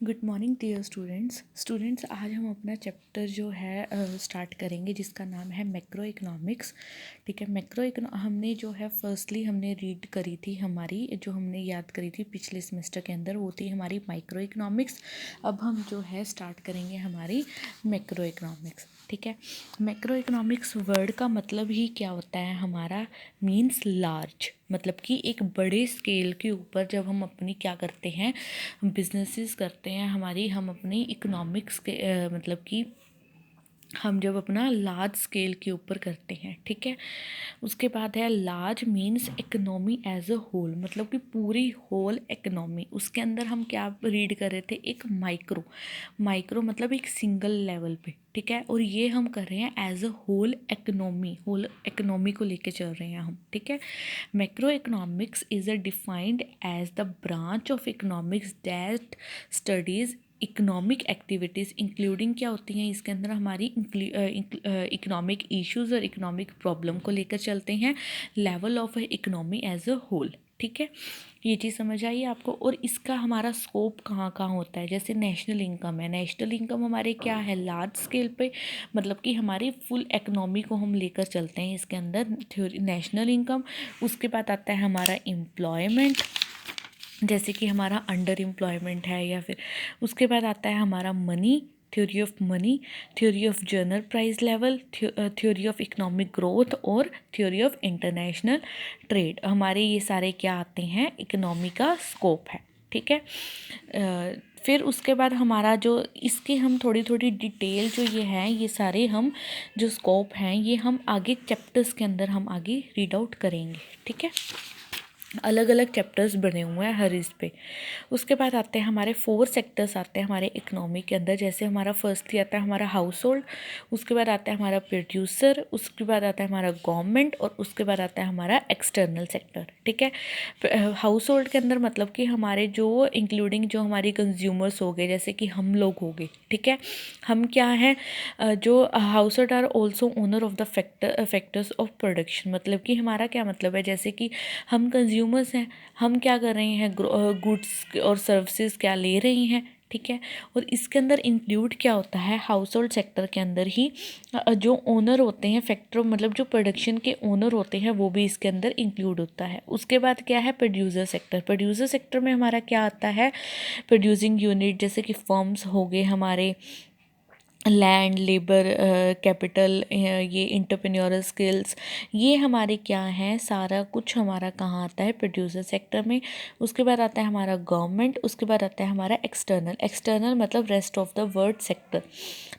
Good morning dear students आज हम अपना चैप्टर जो है स्टार्ट करेंगे जिसका नाम है मैक्रो इकोनॉमिक्स। ठीक है, हमने जो है फर्स्टली हमने रीड करी थी, हमारी जो हमने याद करी थी पिछले सेमेस्टर के अंदर, वो थी हमारी माइक्रो इकोनॉमिक्स। अब हम जो है स्टार्ट करेंगे हमारी मैक्रो इकोनॉमिक्स। ठीक है, मैक्रो इकोनॉमिक्स वर्ड का मतलब ही क्या होता है हमारा, मीन्स लार्ज, मतलब कि एक बड़े स्केल के ऊपर जब हम अपनी क्या करते हैं, बिजनेसेस करते हैं हमारी, हम अपनी इकोनॉमिक्स के मतलब कि हम जब अपना लार्ज स्केल के ऊपर करते हैं। ठीक है, उसके बाद है large means economy as a whole, मतलब कि पूरी होल इकोनॉमी। उसके अंदर हम क्या रीड कर रहे थे, एक माइक्रो मतलब एक सिंगल लेवल पे। ठीक है, और ये हम कर रहे हैं एज अ होल इकोनॉमी को लेके चल रहे हैं हम। ठीक है, macro economics is a defined as the branch of economics that studies economic activities including क्या होती हैं, इसके अंदर हमारी इकोनॉमिक इश्यूज़ और इकोनॉमिक प्रॉब्लम को लेकर चलते हैं, level of economy as a whole. ठीक है, ये चीज़ समझ आई आपको। और इसका हमारा स्कोप कहाँ कहाँ होता है, जैसे नेशनल इनकम है, नेशनल इनकम हमारे क्या है, लार्ज स्केल पे, मतलब कि हमारी फुल इकोनॉमी को हम लेकर चलते हैं इसके अंदर थ्योरी नेशनल इनकम। उसके बाद आता है हमारा एम्प्लॉयमेंट, जैसे कि हमारा अंडर एम्प्लॉयमेंट है, या फिर उसके बाद आता है हमारा money, theory of money, theory of general price level, theory of economic growth और थ्योरी ऑफ इंटरनेशनल ट्रेड। हमारे ये सारे क्या आते हैं, इकोनॉमी का स्कोप है। ठीक है, फिर उसके बाद हमारा जो इसके हम थोड़ी थोड़ी डिटेल जो ये है, ये सारे हम जो स्कोप हैं ये हम आगे चैप्टर्स के अंदर हम आगे रीड आउट करेंगे। ठीक है, अलग अलग चैप्टर्स बने हुए हैं हर इस पे। उसके बाद आते हैं हमारे 4 सेक्टर्स आते हैं हमारे इकोनॉमी के अंदर, जैसे हमारा फर्स्टली आता है हमारा हाउस होल्ड, उसके बाद आता है हमारा प्रोड्यूसर, उसके बाद आता है हमारा गवर्नमेंट, और उसके बाद आता है हमारा एक्सटर्नल सेक्टर। ठीक है, हाउस होल्ड के अंदर मतलब कि हमारे जो इंक्लूडिंग जो हमारी कंज्यूमर्स हो गए, जैसे कि हम लोग हो गए। ठीक है, हम क्या हैं, जो household are also owner of the factors of production, मतलब कि हमारा क्या मतलब है, जैसे कि हम कंज्यूमर्स हैं, हम क्या कर रहे हैं, गुड्स और सर्विसेज क्या ले रही हैं। ठीक है, और इसके अंदर इंक्लूड क्या होता है, हाउस होल्ड सेक्टर के अंदर ही जो ओनर होते हैं फैक्टर, मतलब जो प्रोडक्शन के ओनर होते हैं, वो भी इसके अंदर इंक्लूड होता है। उसके बाद क्या है, प्रोड्यूसर सेक्टर में हमारा क्या आता है, प्रोड्यूसिंग यूनिट, जैसे कि फर्म्स हो गए हमारे, लैंड, लेबर, कैपिटल, ये इंटरप्रेन्योरल स्किल्स, ये हमारे क्या हैं, सारा कुछ हमारा कहाँ आता है, प्रोड्यूसर सेक्टर में। उसके बाद आता है हमारा गवर्नमेंट, उसके बाद आता है हमारा एक्सटर्नल मतलब rest of the world sector,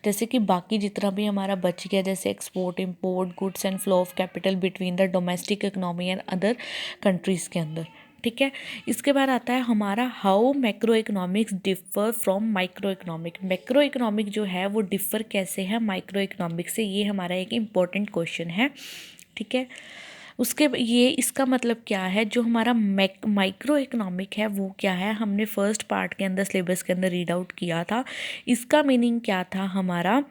जैसे कि बाकी जितना भी हमारा बच गया, जैसे export import, goods and flow of capital between the domestic economy and other countries के अंदर। ठीक है, इसके बाद आता है हमारा how macro economics differ from micro economic. Macro economic जो है वो डिफ़र कैसे है माइक्रो इकोनॉमिक से, ये हमारा एक इम्पॉर्टेंट क्वेश्चन है। ठीक है, उसके ये इसका मतलब क्या है, जो हमारा माइक्रो इकोनॉमिक है वो क्या है, हमने फर्स्ट पार्ट के अंदर सिलेबस के अंदर रीड आउट किया था। इसका मीनिंग क्या था हमारा,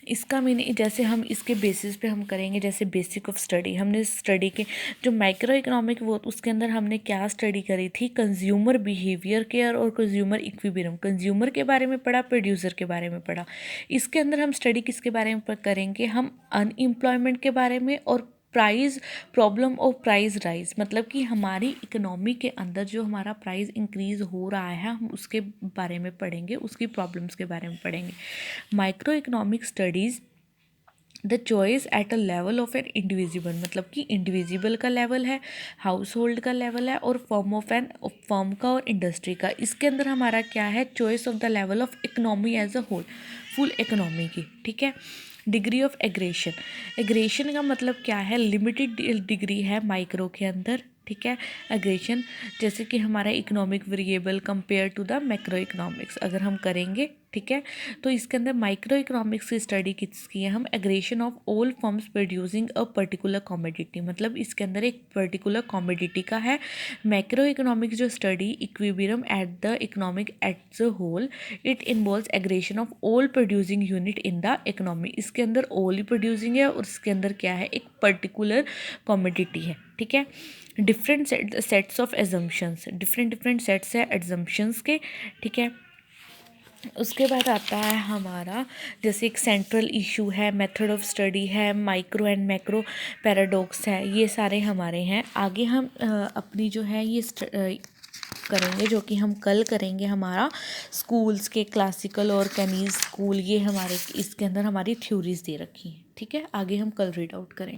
इसका मीनिंग जैसे हम इसके बेसिस पे हम करेंगे, जैसे बेसिक ऑफ स्टडी, हमने स्टडी के जो माइक्रो इकोनॉमिक वो उसके अंदर हमने क्या स्टडी करी थी, कंज्यूमर बिहेवियर केयर और कंज्यूमर इक्विलिब्रियम, कंज्यूमर के बारे में पढ़ा, प्रोड्यूसर के बारे में पढ़ा। इसके अंदर हम स्टडी किसके बारे में करेंगे, हम अनएम्प्लॉयमेंट के बारे में, और प्राइस प्रॉब्लम और प्राइस राइज, मतलब कि हमारी इकोनॉमी के अंदर जो हमारा प्राइस इंक्रीज़ हो रहा है हम उसके बारे में पढ़ेंगे, उसकी प्रॉब्लम्स के बारे में पढ़ेंगे। Micro economic studies the choice at a level of an individual, मतलब कि इंडिविजुअल का लेवल है, हाउस होल्ड का लेवल है, और फर्म का और इंडस्ट्री का। इसके अंदर हमारा क्या है, choice of the level of economy as a whole, full economy की। ठीक है, डिग्री ऑफ एग्रेशन का मतलब क्या है, लिमिटेड डिग्री है माइक्रो के अंदर। ठीक है, एग्रेशन जैसे कि हमारा economic variable compare to the macro economics अगर हम करेंगे। ठीक है, तो इसके अंदर माइक्रो इकोनॉमिक्स की स्टडी किसकी है हम, aggregation of all firms producing a particular commodity, मतलब इसके अंदर एक पर्टिकुलर कॉमोडिटी का है। मैक्रो इकोनॉमिक्स जो study equilibrium at the economic at the whole, it involves aggregation of all producing unit in the economy. इसके अंदर ऑल ही प्रोड्यूसिंग है और इसके अंदर क्या है, एक पर्टिकुलर कॉमोडिटी है। ठीक है। Different sets of assumptions, different sets है एजम्पशंस के, ठीक है। उसके बाद आता है हमारा जैसे एक सेंट्रल इशू है, मेथड ऑफ स्टडी है, माइक्रो एंड मैक्रो पैराडॉक्स है, ये सारे हमारे हैं। आगे हम अपनी जो है ये करेंगे, जो कि हम कल करेंगे हमारा स्कूल्स के क्लासिकल और कैनीज स्कूल, ये हमारे इसके अंदर हमारी थ्योरीज दे रखी हैं, ठीक है। आगे हम कल रीड आउट करेंगे।